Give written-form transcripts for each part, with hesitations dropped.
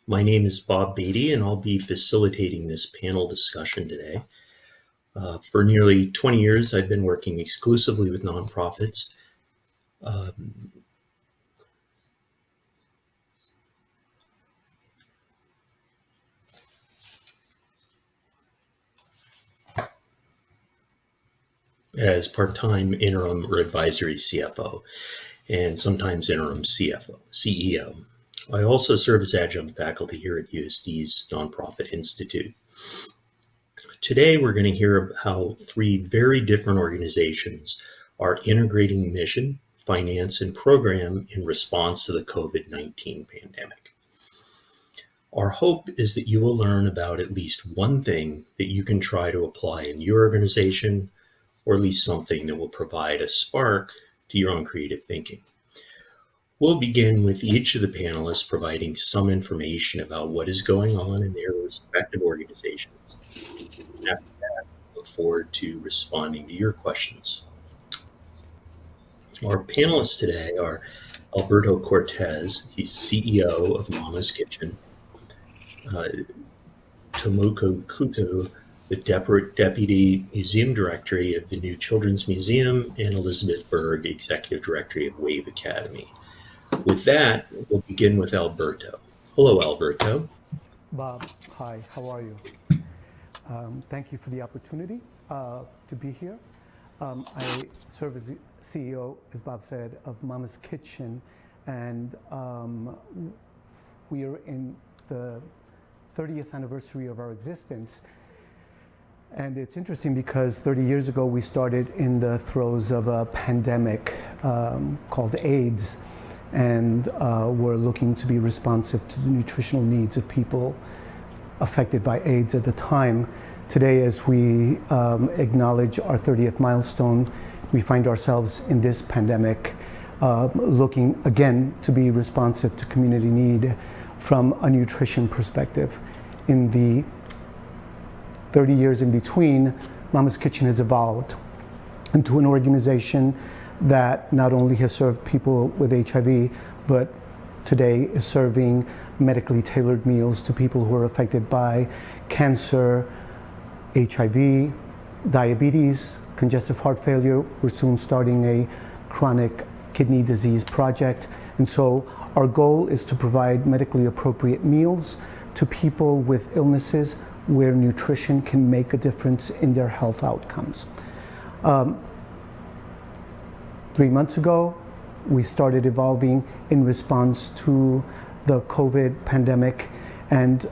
My name is Bob Beatty, and I'll be facilitating this panel discussion today. For nearly 20 years, I've been working exclusively with nonprofits. As part-time interim or advisory CFO, and sometimes interim CEO. I also serve as adjunct faculty here at USD's Nonprofit Institute. Today, we're going to hear how three very different organizations are integrating mission, finance, and program in response to the COVID-19 pandemic. Our hope is that you will learn about at least one thing that you can try to apply in your organization, or at least something that will provide a spark to your own creative thinking. We'll begin with each of the panelists providing some information about what is going on in their respective organizations. After that, I look forward to responding to your questions. Our panelists today are Alberto Cortés, he's CEO of Mama's Kitchen, Tomoko Kuta, the Deputy Museum Director of the New Children's Museum, and Elizabeth Berg, Executive Director of Wave Academy. With that, we'll begin with Alberto. Hello, Alberto. Bob, hi, how are you? Thank you for the opportunity to be here. I serve as the CEO, as Bob said, of Mama's Kitchen, and we are in the 30th anniversary of our existence. And it's interesting because 30 years ago, we started in the throes of a pandemic called AIDS, and we're looking to be responsive to the nutritional needs of people affected by AIDS at the time. Today, as we acknowledge our 30th milestone, we find ourselves in this pandemic looking again to be responsive to community need from a nutrition perspective. In the 30 years in between, Mama's Kitchen has evolved into an organization that not only has served people with HIV, but today is serving medically tailored meals to people who are affected by cancer, HIV, diabetes, congestive heart failure. We're soon starting a chronic kidney disease project. And so our goal is to provide medically appropriate meals to people with illnesses where nutrition can make a difference in their health outcomes. 3 months ago, we started evolving in response to the COVID pandemic, and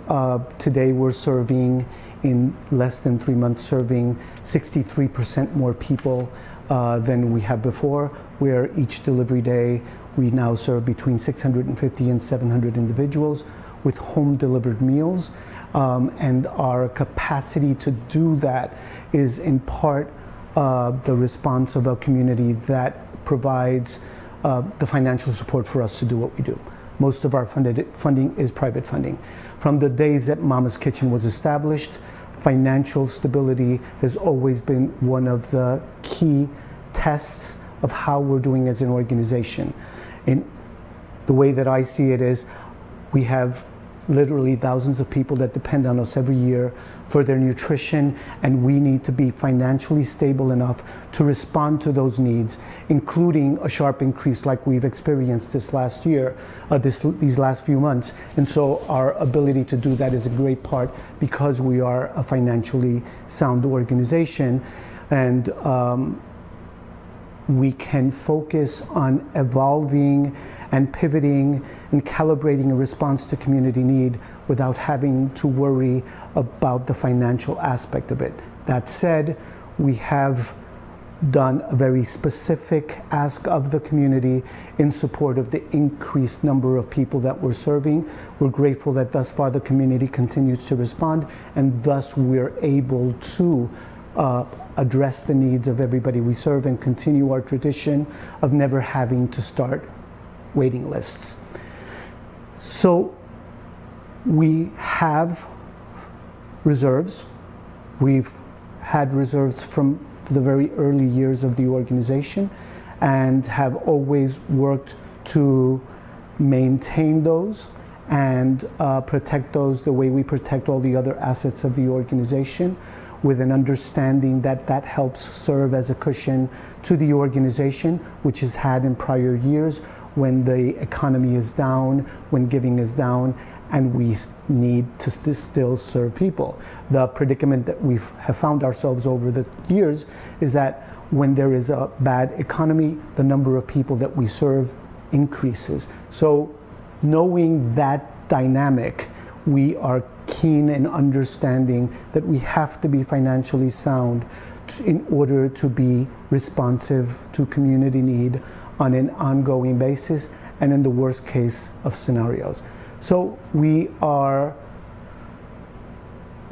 today we're serving, in less than 3 months, serving 63% more people than we have before, where each delivery day we now serve between 650 and 700 individuals with home delivered meals. And our capacity to do that is in part the response of a community that provides the financial support for us to do what we do. Most of our funding is private funding. From the days that Mama's Kitchen was established, financial stability has always been one of the key tests of how we're doing as an organization. And the way that I see it is we have literally thousands of people that depend on us every year for their nutrition, and we need to be financially stable enough to respond to those needs, including a sharp increase like we've experienced this last year, these last few months. And so our ability to do that is a great part because we are a financially sound organization, and we can focus on evolving and pivoting and calibrating a response to community need without having to worry about the financial aspect of it. That said, we have done a very specific ask of the community in support of the increased number of people that we're serving. We're grateful that thus far the community continues to respond, and thus we're able to address the needs of everybody we serve and continue our tradition of never having to start waiting lists. So we have reserves. We've had reserves from the very early years of the organization and have always worked to maintain those and protect those the way we protect all the other assets of the organization, with an understanding that that helps serve as a cushion to the organization, which has had in prior years when the economy is down, when giving is down, and we need to still serve people. The predicament that we have found ourselves over the years is that when there is a bad economy, the number of people that we serve increases. So knowing that dynamic, we are keen in understanding that we have to be financially sound in order to be responsive to community need on an ongoing basis and in the worst case of scenarios. So we are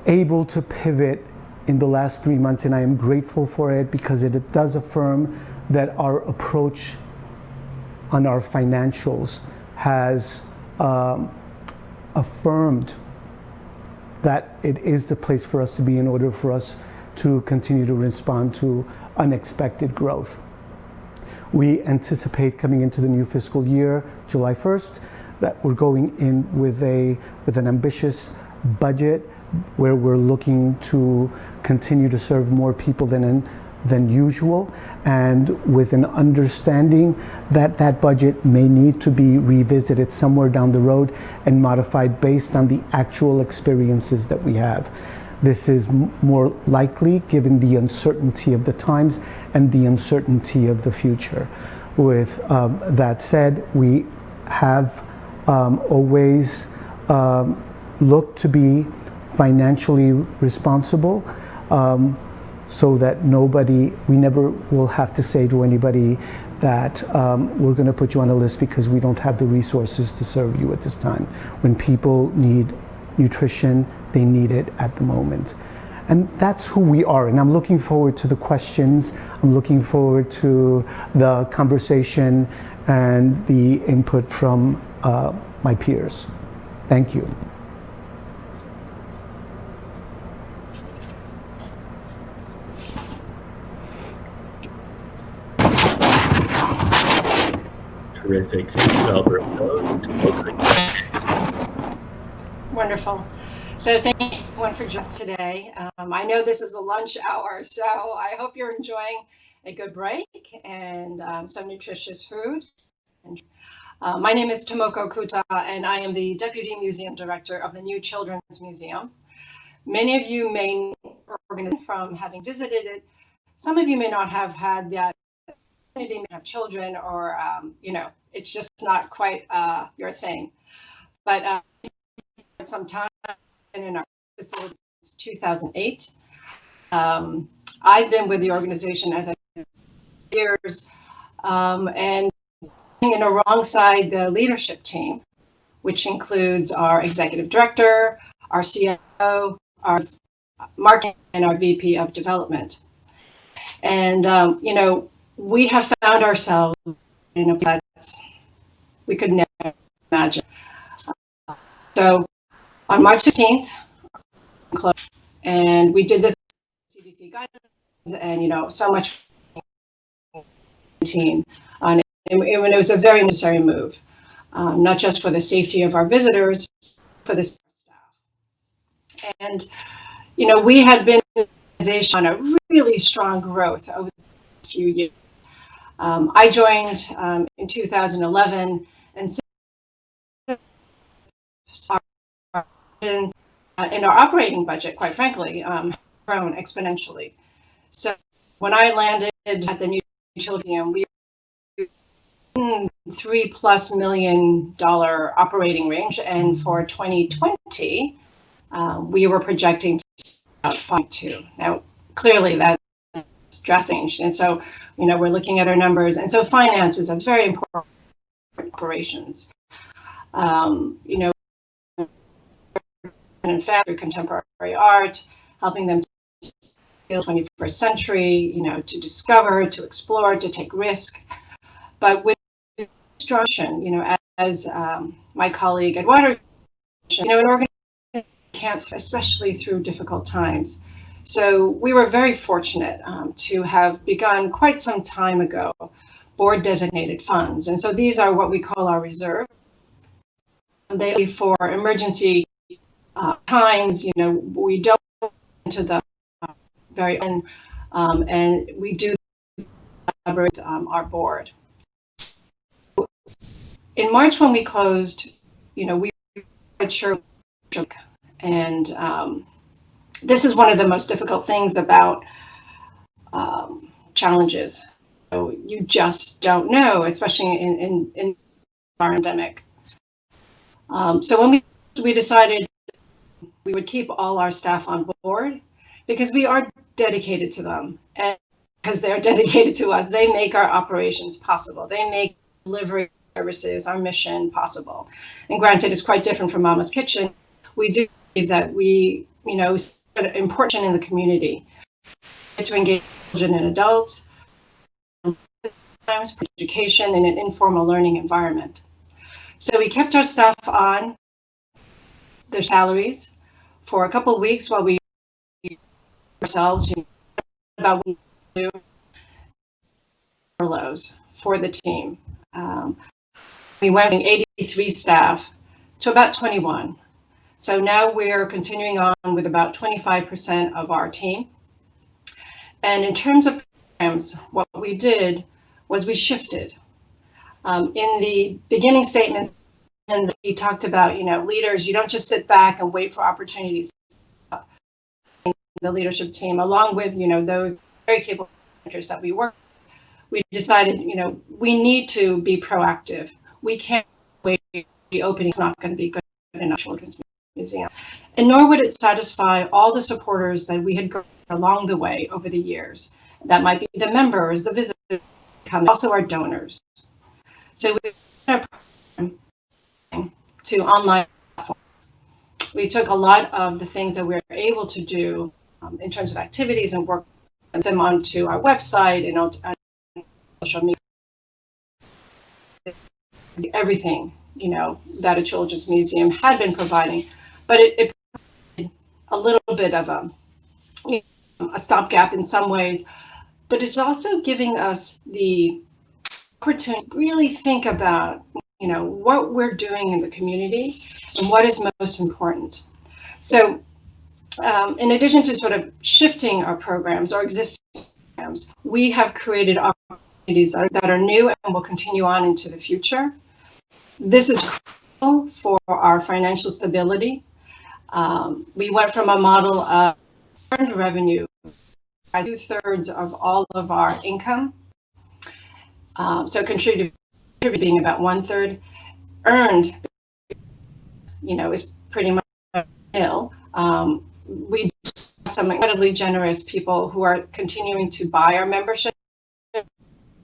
able to pivot in the last 3 months, and I am grateful for it because it does affirm that our approach on our financials has affirmed that it is the place for us to be in order for us to continue to respond to unexpected growth. We anticipate coming into the new fiscal year, July 1st, that we're going in with an ambitious budget where we're looking to continue to serve more people than usual, and with an understanding that that budget may need to be revisited somewhere down the road and modified based on the actual experiences that we have. This is more likely given the uncertainty of the times and the uncertainty of the future. With that said, we have always looked to be financially responsible, so that we never will have to say to anybody that we're going to put you on a list because we don't have the resources to serve you at this time. When people need nutrition, they need it at the moment. And that's who we are. And I'm looking forward to the questions. I'm looking forward to the conversation and the input from my peers. Thank you. Terrific. Thank you, Alberto. Wonderful. So thank you everyone for joining us today. I know this is the lunch hour, so I hope you're enjoying a good break and some nutritious food. My name is Tomoko Kuta, and I am the Deputy Museum Director of the New Children's Museum. Many of you may know from having visited it. Some of you may not have had the opportunity to have children, or it's just not quite your thing. But some time in our facility since 2008. I've been with the organization as years, and in alongside the leadership team, which includes our executive director, our CFO, our marketing, and our VP of development. And we have found ourselves in a place we could never imagine. So on March 16th, and we did this CDC guidelines, and so much team on it. And it was a very necessary move, not just for the safety of our visitors, for the staff. And we had been on a really strong growth over the few years. I joined in 2011, and in our operating budget, quite frankly, grown exponentially. So when I landed at the New Children's Museum, we were in $3+ million operating range, and for 2020, we were projecting about 5.2. Now, clearly that's drastic change, and so we're looking at our numbers, and so finances are very important operations. And in fact, through contemporary art, helping them to the 21st century, to discover, to explore, to take risk. But with instruction, as my colleague Eduardo, an organization can't, especially through difficult times. So we were very fortunate to have begun quite some time ago board designated funds. And so these are what we call our reserve. They for emergency times, we don't go into the very end, and we do collaborate with our board. In March, when we closed, we weren't sure, and this is one of the most difficult things about challenges. So you just don't know, especially in our pandemic. So when we decided we would keep all our staff on board because we are dedicated to them, and because they're dedicated to us, they make our operations possible. They make delivery services, our mission possible. And granted, it's quite different from Mama's Kitchen. We do believe that we, an important in the community to engage children and adults, education in an informal learning environment. So we kept our staff on their salaries for a couple of weeks while we ourselves about what we do furloughs for the team. We went from 83 staff to about 21. So now we're continuing on with about 25% of our team. And in terms of programs, what we did was we shifted. In the beginning statements, and we talked about, leaders, you don't just sit back and wait for opportunities. The leadership team, along with, those very capable managers that we work with, we decided, we need to be proactive. We can't wait. The opening is not going to be good in our children's museum. And nor would it satisfy all the supporters that we had grown along the way over the years. That might be the members, the visitors, also our donors. So we went to online platforms. We took a lot of the things that we were able to do in terms of activities and work them onto our website and on social media. Everything, that a children's museum had been providing, but it provided a little bit of a stopgap in some ways, but it's also giving us the opportunity to really think about, what we're doing in the community and what is most important. So in addition to sort of shifting our programs or existing programs, we have created opportunities that are new and will continue on into the future. This is critical for our financial stability. We went from a model of earned revenue as 2/3 of all of our income. So contributing about 1/3. Earned, is pretty much nil. We have some incredibly generous people who are continuing to buy our membership,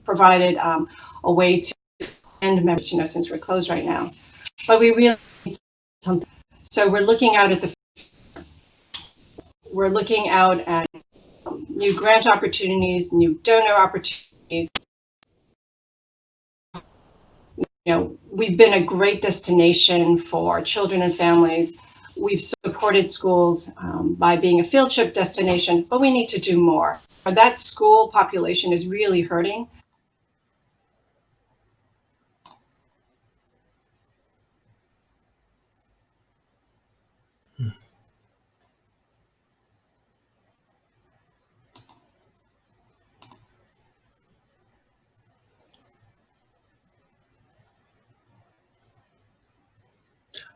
provided a way to end members, since we're closed right now. But we really need something. So we're looking out at new grant opportunities, new donor opportunities. We've been a great destination for children and families. We've supported schools by being a field trip destination, but we need to do more. That school population is really hurting.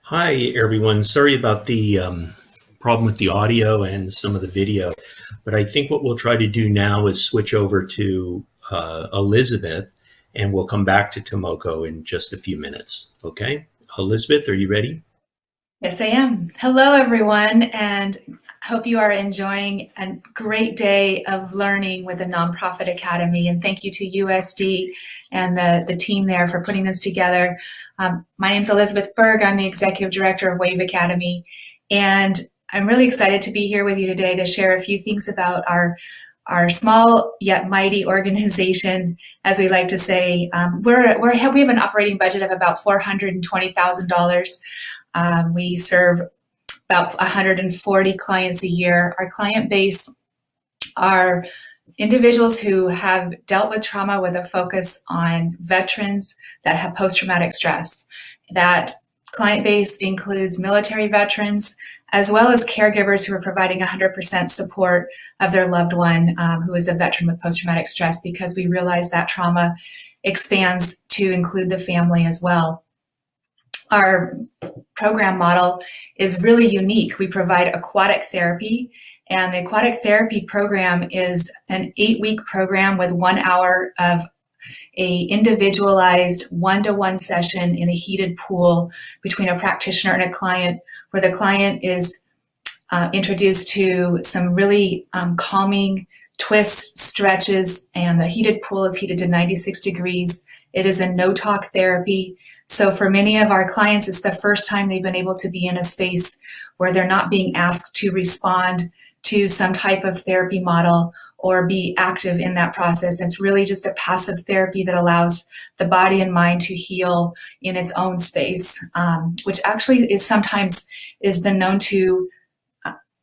Hi, everyone. Sorry about the problem with the audio and some of the video, but I think what we'll try to do now is switch over to Elizabeth, and we'll come back to Tomoko in just a few minutes. Okay? Elizabeth, are you ready? Yes, I am. Hello, everyone, and hope you are enjoying a great day of learning with the Nonprofit Academy. And thank you to USD and the team there for putting this together. My name is Elizabeth Berg. I'm the Executive Director of Wave Academy. And I'm really excited to be here with you today to share a few things about our small yet mighty organization, as we like to say. We have an operating budget of about $420,000. We serve about 140 clients a year. Our client base are individuals who have dealt with trauma with a focus on veterans that have post-traumatic stress. That client base includes military veterans, as well as caregivers who are providing 100% support of their loved one who is a veteran with post-traumatic stress, because we realize that trauma expands to include the family as well. Our program model is really unique. We provide aquatic therapy, and the aquatic therapy program is an 8-week program with 1 hour of a individualized one-to-one session in a heated pool between a practitioner and a client, where the client is introduced to some really calming twists, stretches, and the heated pool is heated to 96 degrees. It is a no-talk therapy. So for many of our clients, it's the first time they've been able to be in a space where they're not being asked to respond to some type of therapy model or be active in that process. It's really just a passive therapy that allows the body and mind to heal in its own space, which actually is sometimes has been known to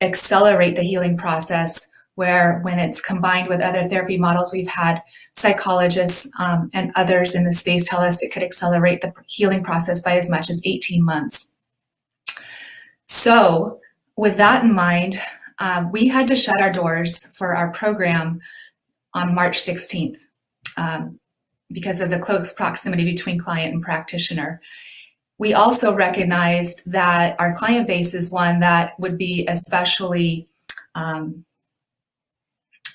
accelerate the healing process, where when it's combined with other therapy models, we've had psychologists and others in the space tell us it could accelerate the healing process by as much as 18 months. So with that in mind, we had to shut our doors for our program on March 16th because of the close proximity between client and practitioner. We also recognized that our client base is one that would be especially,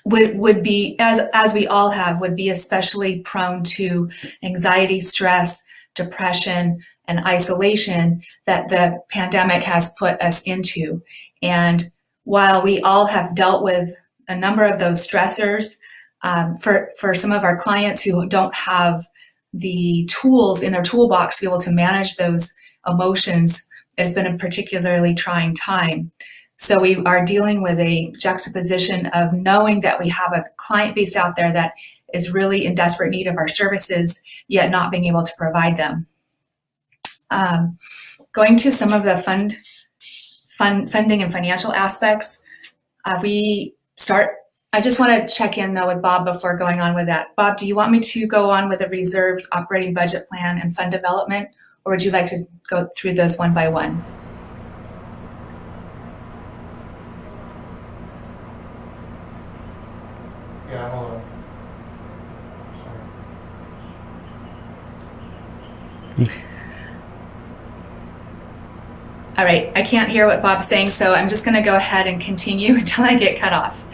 would be, as we all have, would be especially prone to anxiety, stress, depression, and isolation that the pandemic has put us into. And while we all have dealt with a number of those stressors, for some of our clients who don't have the tools in their toolbox to be able to manage those emotions, it's been a particularly trying time. So we are dealing with a juxtaposition of knowing that we have a client base out there that is really in desperate need of our services, yet not being able to provide them. Going to some of the funding and financial aspects, I just want to check in though with Bob before going on with that. Bob, do you want me to go on with the reserves, operating budget plan, and fund development, or would you like to go through those one by one? Yeah, hold on. Sorry. All right, I can't hear what Bob's saying, so I'm just going to go ahead and continue until I get cut off.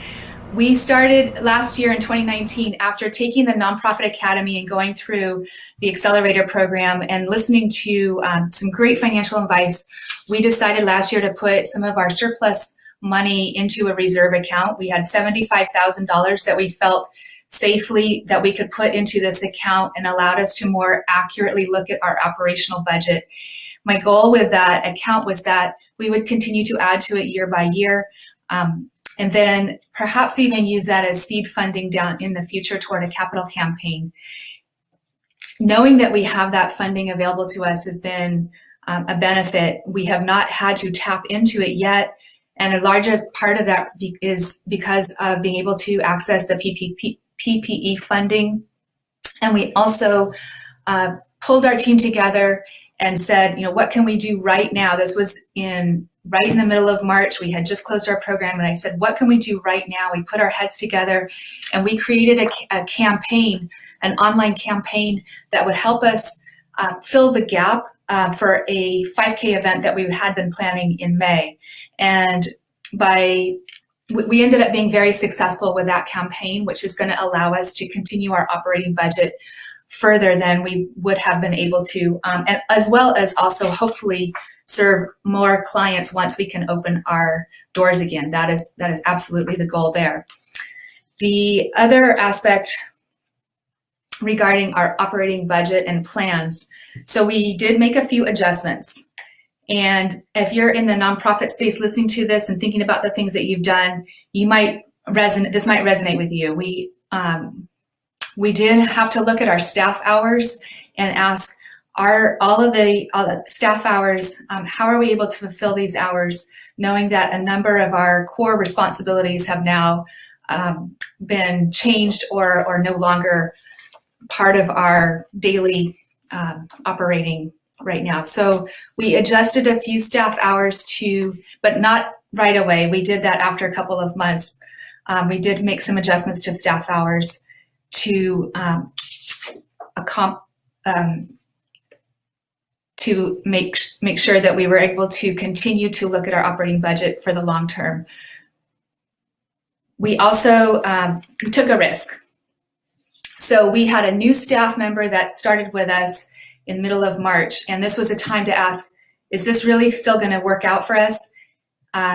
We started last year in 2019 after taking the Nonprofit Academy and going through the Accelerator program and listening to some great financial advice. We decided last year to put some of our surplus money into a reserve account. We had $75,000 that we felt safely that we could put into this account and allowed us to more accurately look at our operational budget. My goal with that account was that we would continue to add to it year by year, and then perhaps even use that as seed funding down in the future toward a capital campaign. Knowing that we have that funding available to us has been a benefit. We have not had to tap into it yet, and a larger part of that is because of being able to access the PPE funding. And we also pulled our team together and said, what can we do right now? This was right in the middle of March. We had just closed our program, and I said, what can we do right now? We put our heads together and we created a campaign, an online campaign that would help us fill the gap for a 5K event that we had been planning in May. And we ended up being very successful with that campaign, which is going to allow us to continue our operating budget further than we would have been able to, and as well as also hopefully serve more clients once we can open our doors again. That is absolutely the goal there. The other aspect regarding our operating budget and plans, so we did make a few adjustments. And if you're in the nonprofit space listening to this and thinking about the things that you've done, this might resonate with you. We did have to look at our staff hours and ask, all the staff hours, how are we able to fulfill these hours, knowing that a number of our core responsibilities have now been changed or no longer part of our daily operating right now. So we adjusted a few staff hours but not right away. We did that after a couple of months. We did make some adjustments to staff hours to make sure that we were able to continue to look at our operating budget for the long term. We also we took a risk. So we had a new staff member that started with us in middle of March, and this was a time to ask, is this really still going to work out for us?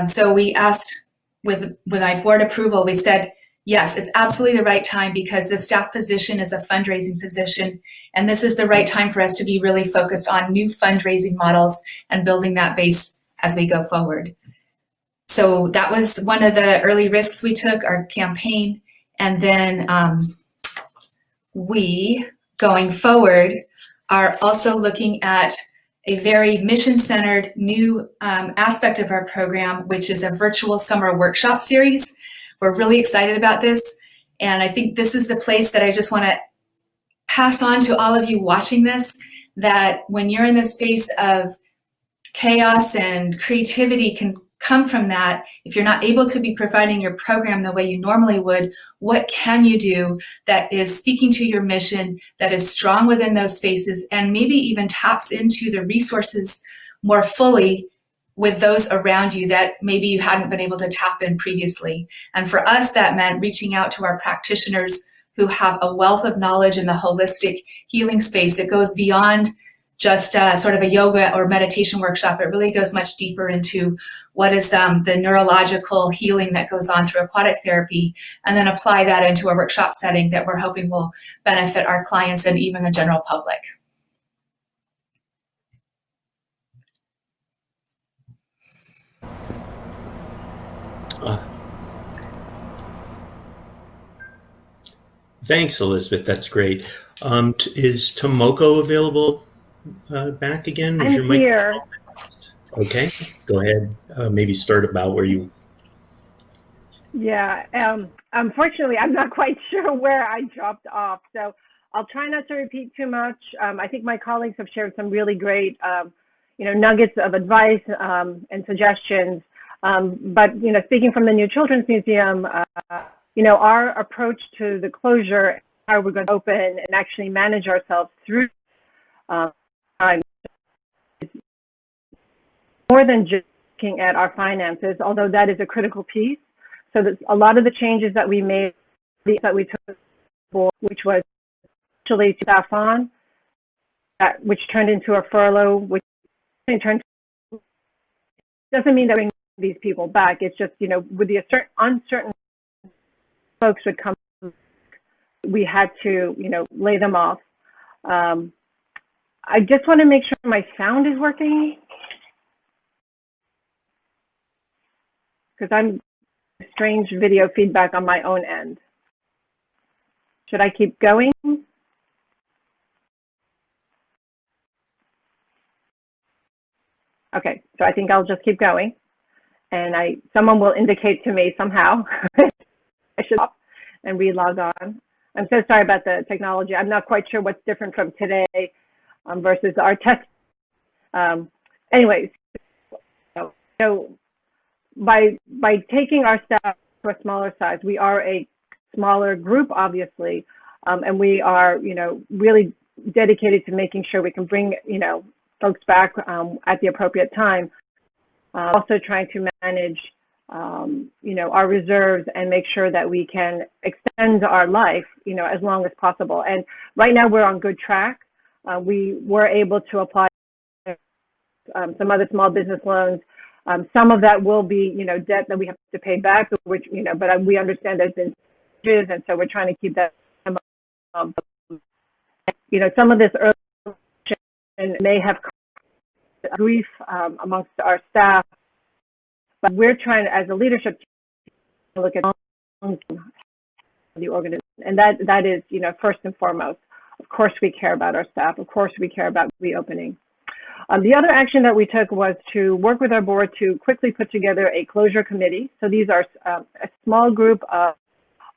So we asked with my board approval, we said, yes, it's absolutely the right time because the staff position is a fundraising position, and this is the right time for us to be really focused on new fundraising models and building that base as we go forward. So that was one of the early risks we took, our campaign, and then we, going forward, are also looking at a very mission-centered new aspect of our program, which is a virtual summer workshop series. We're really excited about this, and I think this is the place that I just want to pass on to all of you watching this, that when you're in the space of chaos and creativity can come from that, if you're not able to be providing your program the way you normally would, what can you do that is speaking to your mission, that is strong within those spaces, and maybe even taps into the resources more fully with those around you that maybe you hadn't been able to tap in previously. And for us, that meant reaching out to our practitioners who have a wealth of knowledge in the holistic healing space. It goes beyond just sort of a yoga or meditation workshop. It really goes much deeper into what is the neurological healing that goes on through aquatic therapy, and then apply that into a workshop setting that we're hoping will benefit our clients and even the general public. Thanks, Elizabeth. That's great. Is Tomoko available back again? Is I'm here. Okay, go ahead. Maybe start about where you. Yeah. Unfortunately, I'm not quite sure where I dropped off, so I'll try not to repeat too much. I think my colleagues have shared some really great, nuggets of advice and suggestions. But speaking from the New Children's Museum, our approach to the closure, how we're going to open and actually manage ourselves through time, is more than just looking at our finances, although that is a critical piece. So that a lot of the changes that we made, that we took, which was actually staff on, which turned into a furlough, which turned doesn't mean that we bring these people back. It's just, with the uncertain folks would come, we had to, lay them off. I just want to make sure my sound is working, because I'm strange video feedback on my own end. Should I keep going? Okay, so I think I'll just keep going, and someone will indicate to me somehow I should stop and re-log on. I'm so sorry about the technology. I'm not quite sure what's different from today versus our test. Anyways, so by taking our staff to a smaller size, we are a smaller group, obviously, and we are, really dedicated to making sure we can bring, folks back at the appropriate time. Also trying to manage, our reserves and make sure that we can extend our life, as long as possible. And right now we're on good track. We were able to apply some other small business loans. Some of that will be, debt that we have to pay back, which, but we understand there's been changes, and so we're trying to keep that. Some of this early may have grief amongst our staff, but we're trying to, as a leadership team, to look at the organization, and that is, first and foremost. Of course, we care about our staff. Of course, we care about reopening. The other action that we took was to work with our board to quickly put together a closure committee. So these are a small group of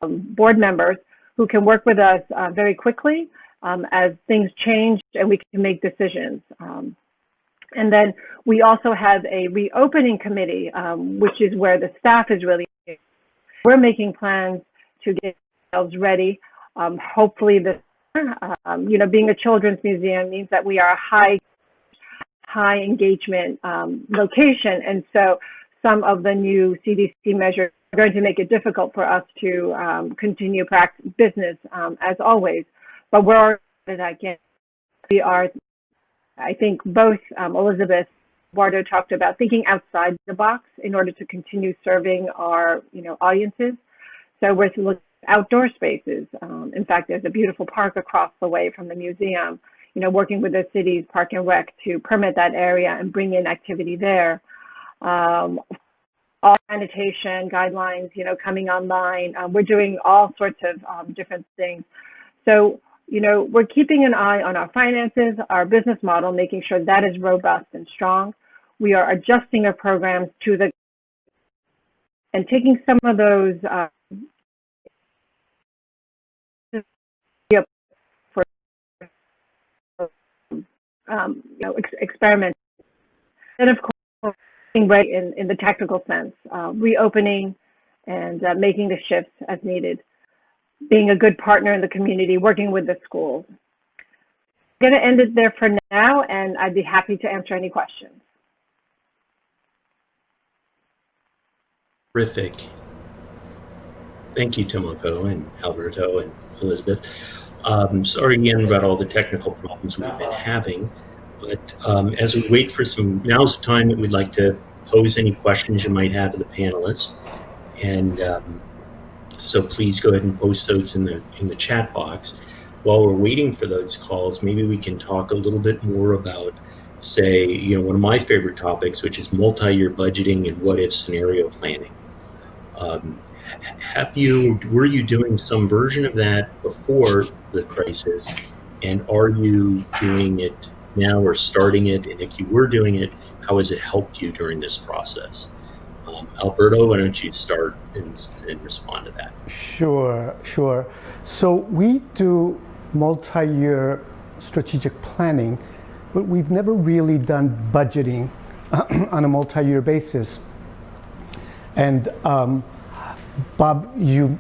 board members who can work with us very quickly as things change and we can make decisions. And then we also have a reopening committee, which is where the staff is really, we're making plans to get ourselves ready. Hopefully this, being a children's museum means that we are a high engagement location. And so some of the new CDC measures are going to make it difficult for us to continue business as always. But we're already again. We are, I think both Elizabeth and Eduardo talked about thinking outside the box in order to continue serving our audiences. So we're looking at outdoor spaces. In fact, there's a beautiful park across the way from the museum, working with the city's Park and Rec to permit that area and bring in activity there. All sanitation guidelines, coming online. We're doing all sorts of different things. So, we're keeping an eye on our finances, our business model, making sure that is robust and strong. We are adjusting our programs to and taking some of those experiments. And of course, being ready in the technical sense, reopening and making the shifts as needed. Being a good partner in the community, working with the schools. I'm going to end it there for now, and I'd be happy to answer any questions. Terrific. Thank you, Tomoko and Alberto and Elizabeth. Sorry again about all the technical problems we've been having, but as we wait for now's the time that we'd like to pose any questions you might have of the panelists. And so please go ahead and post those in the chat box. While we're waiting for those calls, maybe we can talk a little bit more about, say, one of my favorite topics, which is multi-year budgeting and what-if scenario planning. Were you doing some version of that before the crisis, and are you doing it now or starting it? And if you were doing it, how has it helped you during this process? Alberto, why don't you start and respond to that? Sure. So we do multi-year strategic planning, but we've never really done budgeting on a multi-year basis. And Bob, your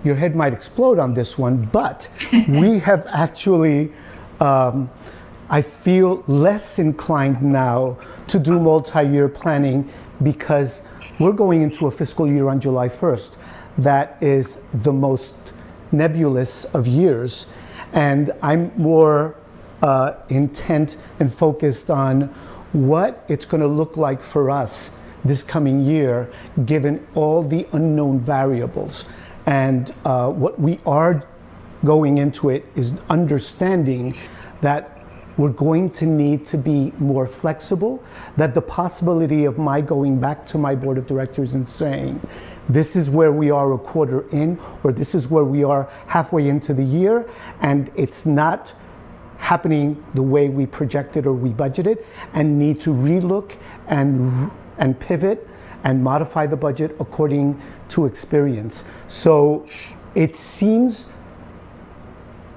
head might explode on this one, but we have actually, I feel less inclined now to do multi-year planning because we're going into a fiscal year on July 1st. That is the most nebulous of years. And I'm more intent and focused on what it's going to look like for us this coming year, given all the unknown variables. And what we are going into it is understanding that we're going to need to be more flexible, that the possibility of my going back to my board of directors and saying, this is where we are a quarter in, or this is where we are halfway into the year, and it's not happening the way we projected or we budgeted, and need to relook and pivot and modify the budget according to experience. So it seems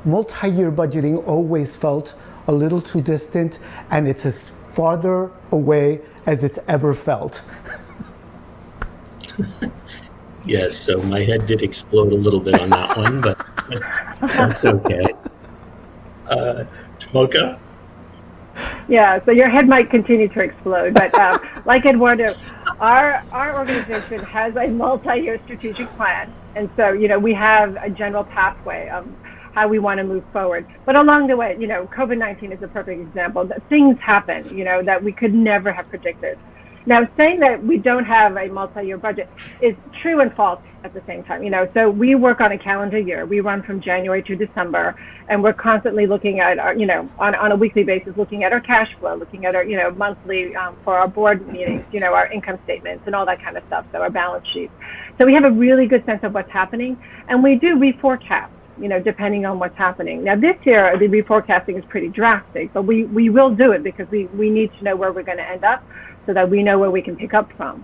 multi-year budgeting always felt a little too distant, and it's as farther away as it's ever felt. Yes, so my head did explode a little bit on that one, but that's okay. Tomoko? Yeah, so your head might continue to explode, but like Eduardo, our organization has a multi-year strategic plan, and so we have a general pathway of how we want to move forward. But along the way, COVID-19 is a perfect example that things happen, that we could never have predicted. Now, saying that we don't have a multi-year budget is true and false at the same time. So we work on a calendar year. We run from January to December, and we're constantly looking at our, on a weekly basis, looking at our cash flow, looking at our, monthly for our board meetings, our income statements and all that kind of stuff. So our balance sheets. So we have a really good sense of what's happening, and we do reforecast, depending on what's happening. Now this year, the reforecasting is pretty drastic, but we will do it because we need to know where we're going to end up, so that we know where we can pick up from.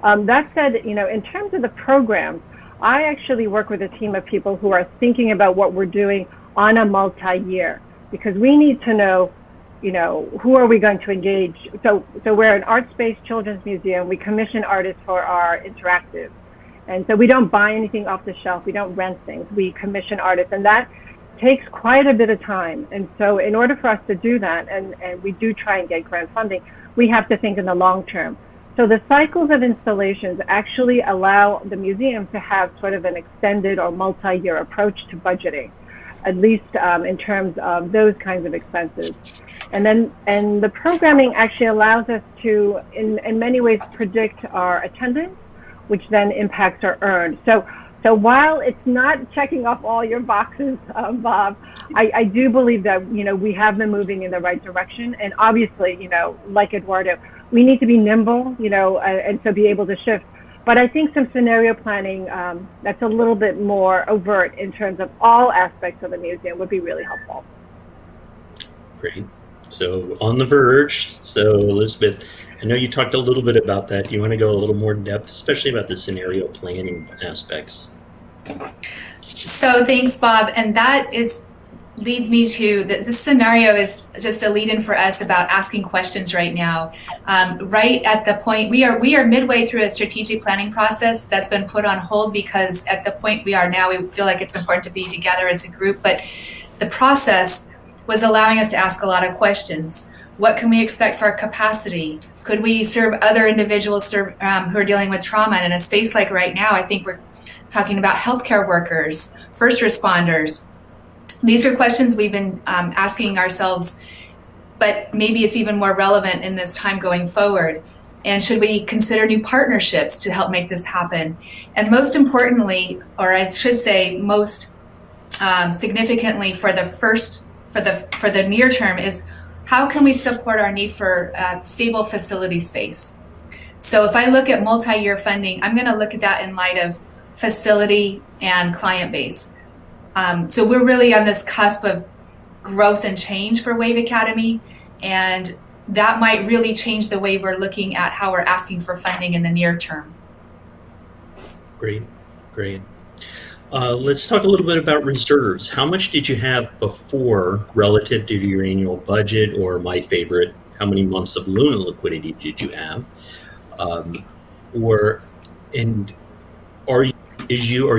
That said, in terms of the programs, I actually work with a team of people who are thinking about what we're doing on a multi-year, because we need to know, who are we going to engage? So we're an arts-based children's museum. We commission artists for our interactive. And so we don't buy anything off the shelf. We don't rent things. We commission artists, and that takes quite a bit of time. And so in order for us to do that, and we do try and get grant funding, we have to think in the long term. So the cycles of installations actually allow the museum to have sort of an extended or multi-year approach to budgeting, at least in terms of those kinds of expenses. And the programming actually allows us to, in many ways, predict our attendance, which then impacts our earn. So while it's not checking off all your boxes, Bob, I do believe that, we have been moving in the right direction. And obviously, like Eduardo, we need to be nimble, and so be able to shift. But I think some scenario planning that's a little bit more overt in terms of all aspects of the museum would be really helpful. Great. So on the verge. So Elizabeth, I know you talked a little bit about that. Do you want to go a little more in depth, especially about the scenario planning aspects? So thanks, Bob. And that leads me to this scenario is just a lead-in for us about asking questions right now. Right at the point we are midway through a strategic planning process that's been put on hold because at the point we are now, we feel like it's important to be together as a group. But the process was allowing us to ask a lot of questions. What can we expect for our capacity? Could we serve other individuals who are dealing with trauma? And in a space like right now, I think we're talking about healthcare workers, first responders. These are questions we've been asking ourselves, but maybe it's even more relevant in this time going forward. And should we consider new partnerships to help make this happen? And most importantly, or I should say most significantly for the near term is how can we support our need for stable facility space? So if I look at multi-year funding, I'm going to look at that in light of facility and client base. So we're really on this cusp of growth and change for Wave Academy, and that might really change the way we're looking at how we're asking for funding in the near term. Great. Let's talk a little bit about reserves. How much did you have before relative to your annual budget, or my favorite, how many months of Luna liquidity did you have? Are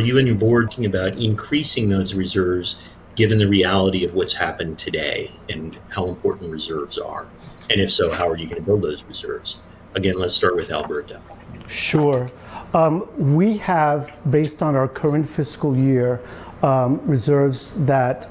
you and your board thinking about increasing those reserves given the reality of what's happened today and how important reserves are? And if so, how are you going to build those reserves? Again, let's start with Alberto. Sure. We have, based on our current fiscal year, reserves that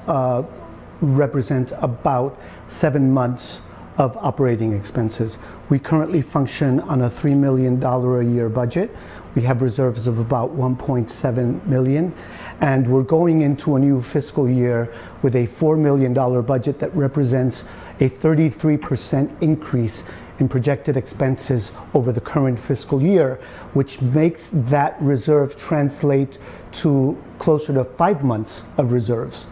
represent about 7 months of operating expenses. We currently function on a $3 million a year budget. We have reserves of about 1.7 million, and we're going into a new fiscal year with a $4 million budget that represents a 33% increase in projected expenses over the current fiscal year, which makes that reserve translate to closer to 5 months of reserves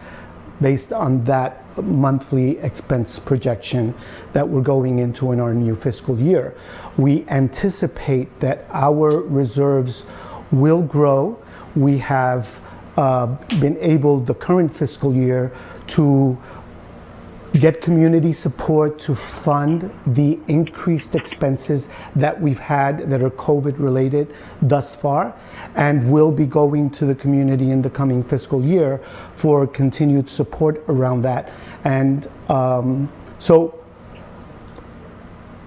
based on that monthly expense projection that we're going into in our new fiscal year. We anticipate that our reserves will grow. We have been able, the current fiscal year, to get community support to fund the increased expenses that we've had that are COVID related thus far, and will be going to the community in the coming fiscal year for continued support around that. And so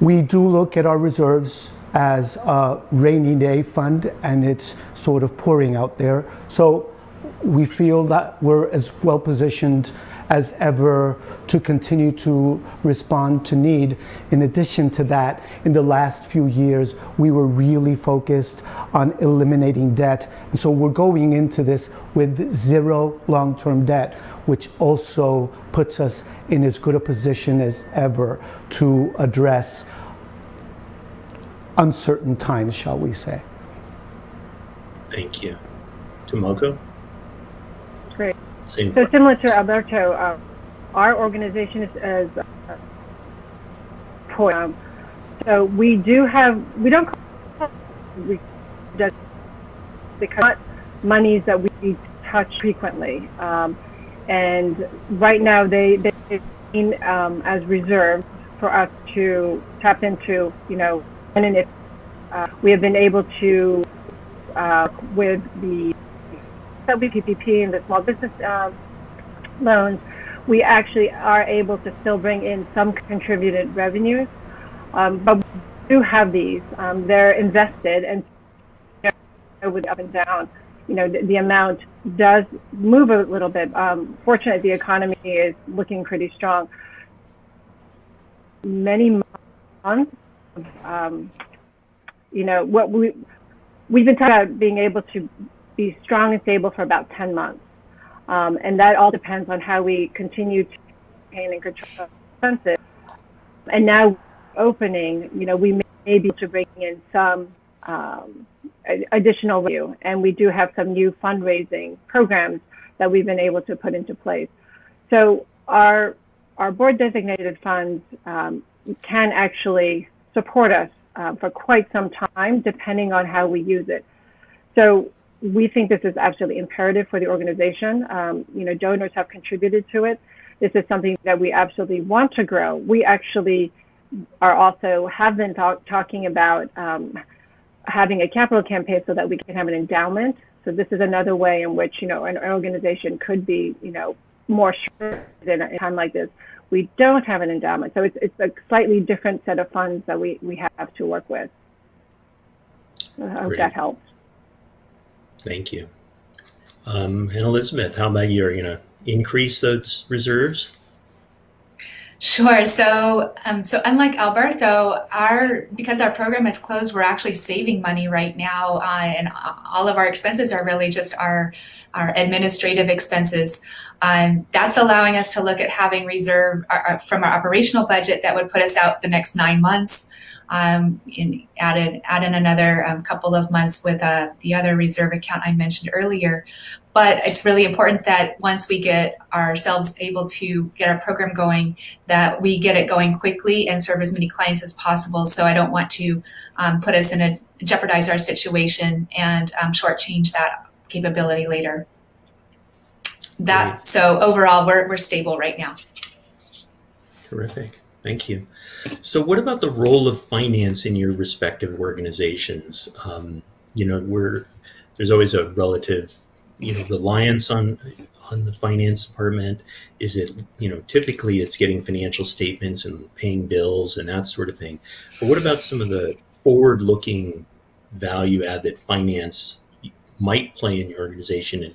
we do look at our reserves as a rainy day fund, and it's sort of pouring out there. So we feel that we're as well positioned as ever to continue to respond to need. In addition to that, in the last few years, we were really focused on eliminating debt. And so we're going into this with zero long-term debt, which also puts us in as good a position as ever to address uncertain times, shall we say. Thank you. Tomoko? Great. Same. So similar to Alberto, our organization is so we don't call because monies that we touch frequently. And right now they've been as reserves for us to tap into, and if we have been able to, with the PPP and the small business loans, we actually are able to still bring in some contributed revenues, but we do have these. They're invested, and with up and down, the amount does move a little bit. Fortunately, the economy is looking pretty strong. Many months, what we've been talking about being able to be strong and stable for about 10 months. And that all depends on how we continue to maintain and control expenses. And now opening, we may be able to bring in some additional revenue, and we do have some new fundraising programs that we've been able to put into place. So our board designated funds can actually support us for quite some time, depending on how we use it. So we think this is absolutely imperative for the organization. Donors have contributed to it. This is something that we absolutely want to grow. We actually have been talking about having a capital campaign so that we can have an endowment. So this is another way in which, an organization could be, more sure in a time like this. We don't have an endowment. So it's a slightly different set of funds that we have to work with. I hope that helps. Thank you. And Elizabeth, how about you? Are you going to increase those reserves? Sure. So unlike Alberto, because our program is closed, we're actually saving money right now, and all of our expenses are really just our administrative expenses. That's allowing us to look at having reserve from our operational budget that would put us out the next 9 months. And add in another couple of months with the other reserve account I mentioned earlier. But it's really important that once we get ourselves able to get our program going, that we get it going quickly and serve as many clients as possible. So I don't want to jeopardize our situation and shortchange that capability later. So overall, we're stable right now. Terrific. Thank you. So what about the role of finance in your respective organizations? There's always a relative, reliance on the finance department. Is it, typically it's getting financial statements and paying bills and that sort of thing. But what about some of the forward-looking value add that finance might play in your organization? And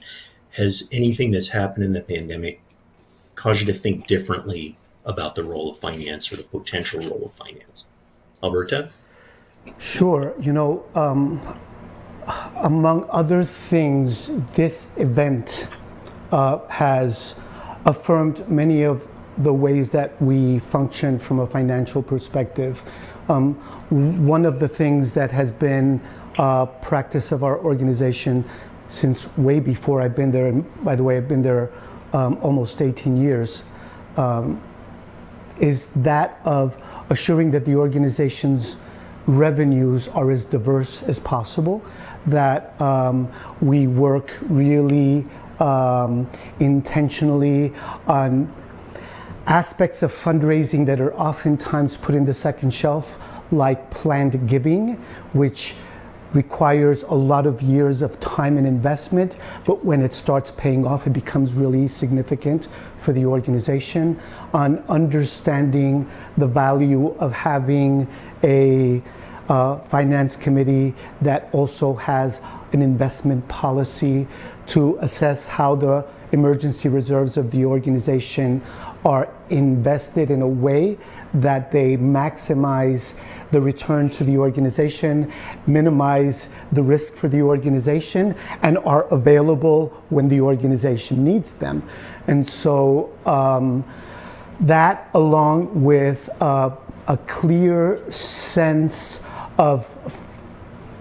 has anything that's happened in the pandemic caused you to think differently about the role of finance or the potential role of finance? Alberto? Sure. Among other things, this event has affirmed many of the ways that we function from a financial perspective. One of the things that has been a practice of our organization since way before I've been there, and by the way, I've been there almost 18 years, is that of assuring that the organization's revenues are as diverse as possible, that we work really intentionally on aspects of fundraising that are oftentimes put in the second shelf, like planned giving, which requires a lot of years of time and investment, but when it starts paying off, it becomes really significant for the organization. On understanding the value of having a finance committee that also has an investment policy to assess how the emergency reserves of the organization are invested in a way that they maximize the return to the organization, minimize the risk for the organization, and are available when the organization needs them. And so that, along with a clear sense of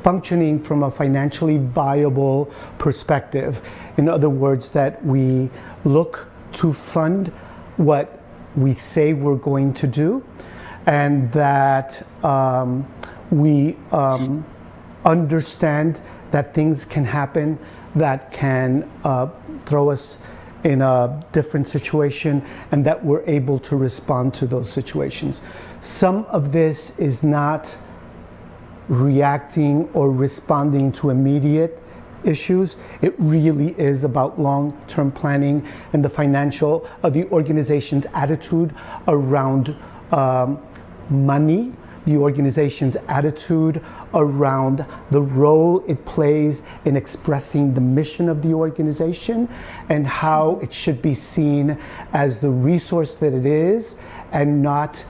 functioning from a financially viable perspective, in other words, that we look to fund what we say we're going to do, and that we understand that things can happen that can throw us in a different situation and that we're able to respond to those situations. Some of this is not reacting or responding to immediate issues. It really is about long-term planning and the financial, the organization's attitude around money, the organization's attitude around the role it plays in expressing the mission of the organization and how it should be seen as the resource that it is, and not,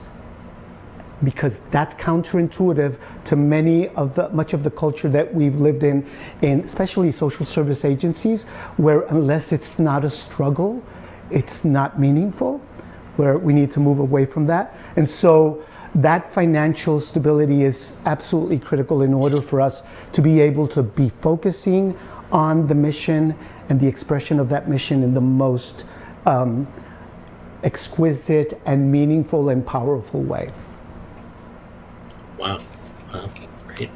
because that's counterintuitive to much of the culture that we've lived in especially social service agencies, where unless it's not a struggle, it's not meaningful, where we need to move away from that. And so that financial stability is absolutely critical in order for us to be able to be focusing on the mission and the expression of that mission in the most exquisite and meaningful and powerful way. Wow. Wow. Great.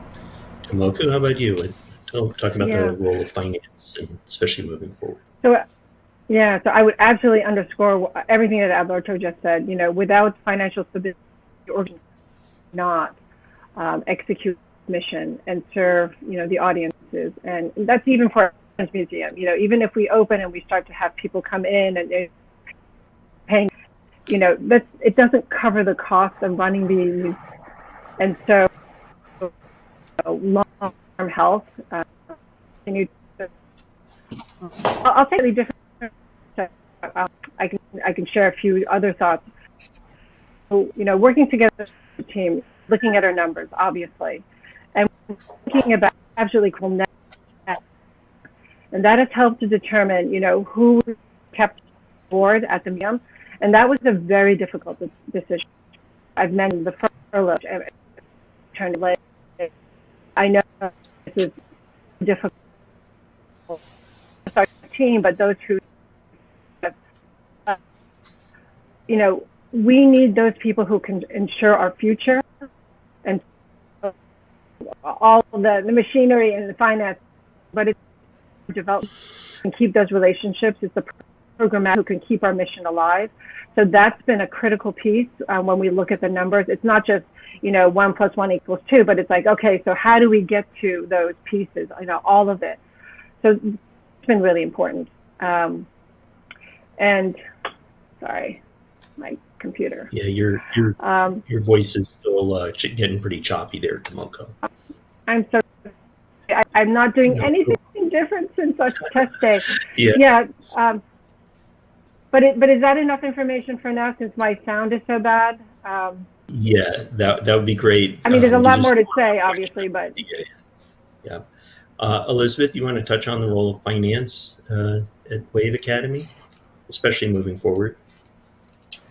Tomoko, how about you? Talk about the role of finance, and especially moving forward. So I would absolutely underscore everything that Alberto just said. Without financial stability, the organization not execute mission and serve, the audiences. And that's even for our museum. Even if we open and we start to have people come in and paying, it doesn't cover the cost of running these. And so long-term health, I'll say different. I can share a few other thoughts. So, working together as a team, looking at our numbers, obviously, and thinking about absolutely equal net, and that has helped to determine, who kept board at the museum, and that was a very difficult decision. I've mentioned the furlough. I know this is difficult for our team, but those who, we need those people who can ensure our future, and all the machinery and the finance, but it's develop and keep those relationships. It's the programmatic who can keep our mission alive. So that's been a critical piece when we look at the numbers. It's not just 1 + 1 = 2, but it's like, okay, so how do we get to those pieces? All of it. So it's been really important. And sorry, my computer. Yeah, your voice is still getting pretty choppy there, Tomoko. I'm so. I'm not doing anything different since our test day. Yeah. But is that enough information for now, since my sound is so bad? Yeah, that would be great. I mean, there's a lot more to say, obviously, but yeah. Elizabeth, you want to touch on the role of finance at Wave Academy, especially moving forward?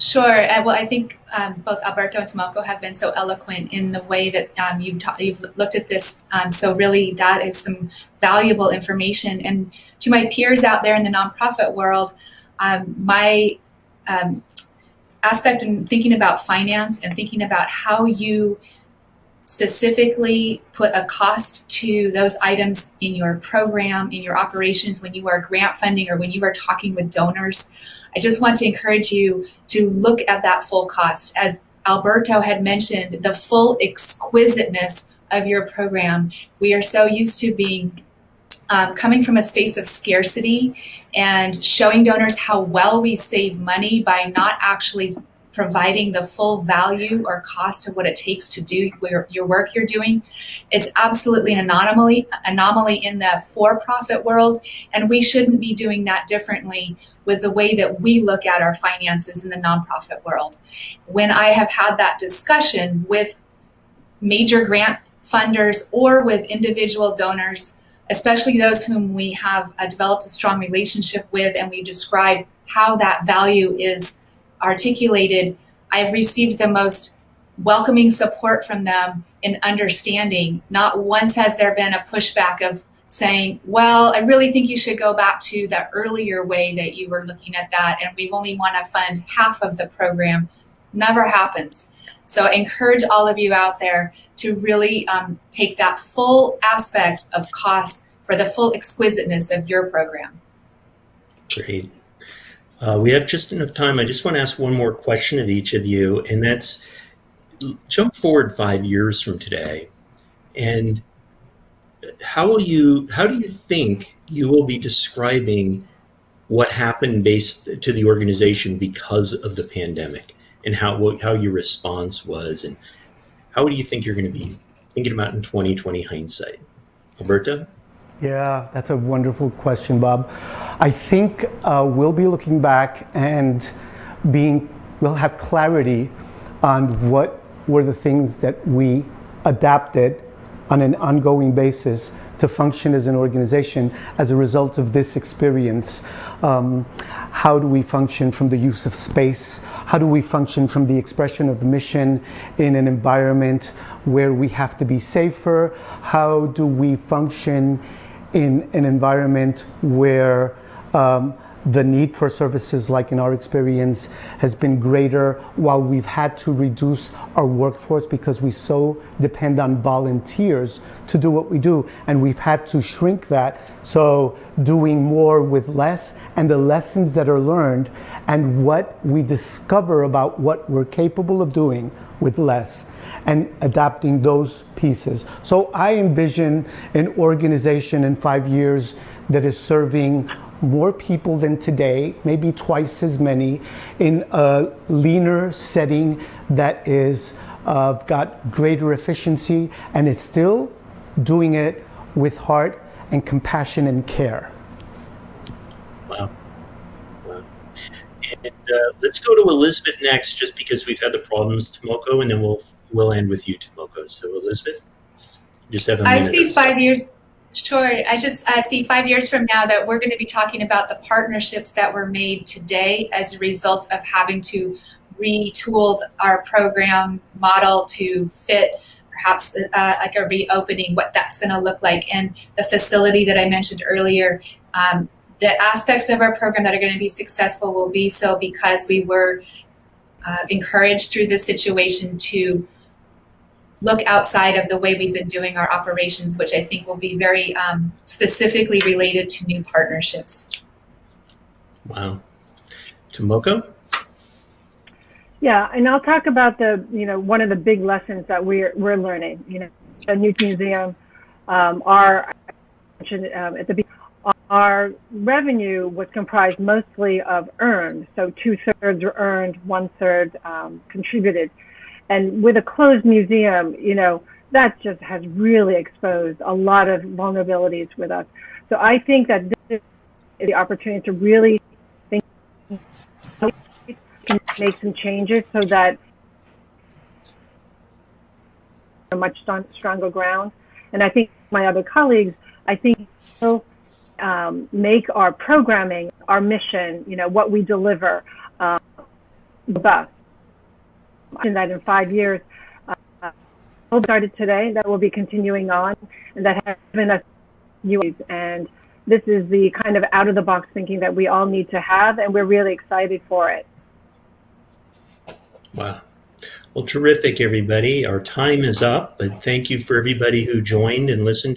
Sure. Well, I think both Alberto and Tomoko have been so eloquent in the way that you've looked at this. So really, that is some valuable information. And to my peers out there in the nonprofit world, my aspect in thinking about finance and thinking about how you specifically put a cost to those items in your program, in your operations, when you are grant funding or when you are talking with donors. I just want to encourage you to look at that full cost. As Alberto had mentioned, the full exquisiteness of your program. We are so used to being coming from a space of scarcity and showing donors how well we save money by not actually providing the full value or cost of what it takes to do your work you're doing. It's absolutely an anomaly in the for-profit world, and we shouldn't be doing that differently with the way that we look at our finances in the nonprofit world. When I have had that discussion with major grant funders or with individual donors, especially those whom we have developed a strong relationship with, and we describe how that value is articulated, I've received the most welcoming support from them in understanding. Not once has there been a pushback of saying, well, I really think you should go back to the earlier way that you were looking at that, and we only want to fund half of the program. Never happens. So I encourage all of you out there to really take that full aspect of costs for the full exquisiteness of your program. Great. We have just enough time. I just want to ask one more question of each of you, and that's jump forward 5 years from today, and how do you think you will be describing what happened based to the organization because of the pandemic, and how your response was, and how do you think you're going to be thinking about in 2020 hindsight? Alberto? Yeah, that's a wonderful question, Bob. I think we'll be looking back and we'll have clarity on what were the things that we adapted on an ongoing basis to function as an organization as a result of this experience. How do we function from the use of space? How do we function from the expression of mission in an environment where we have to be safer? How do we function in an environment where the need for services, like in our experience, has been greater while we've had to reduce our workforce because we so depend on volunteers to do what we do, and we've had to shrink that, so doing more with less, and the lessons that are learned and what we discover about what we're capable of doing with less, and adapting those pieces. So I envision an organization in 5 years that is serving more people than today, maybe twice as many, in a leaner setting that is got greater efficiency and is still doing it with heart and compassion and care. Wow. And let's go to Elizabeth next, just because we've had the problems, Tomoko, and then we'll end with you, Tomoko. So Elizabeth, just have a minute. I see 5 years. Sure. I see 5 years from now that we're going to be talking about the partnerships that were made today as a result of having to retool our program model to fit perhaps like a reopening, what that's going to look like. And the facility that I mentioned earlier, the aspects of our program that are going to be successful will be so because we were encouraged through this situation to look outside of the way we've been doing our operations, which I think will be very specifically related to new partnerships. Wow. Tomoko? Yeah, and I'll talk about one of the big lessons that we're learning. The new museum, our revenue was comprised mostly of earned, so 2/3 were earned, 1/3 contributed. And with a closed museum, that just has really exposed a lot of vulnerabilities with us. So I think that this is the opportunity to really think, make some changes so that we're much stronger ground. And I think my other colleagues, will make our programming, our mission, what we deliver, robust. And that in 5 years, started today, that will be continuing on, and that has given us UAs. And this is the kind of out-of-the-box thinking that we all need to have, and we're really excited for it. Wow. Well, terrific, everybody. Our time is up, but thank you for everybody who joined and listened.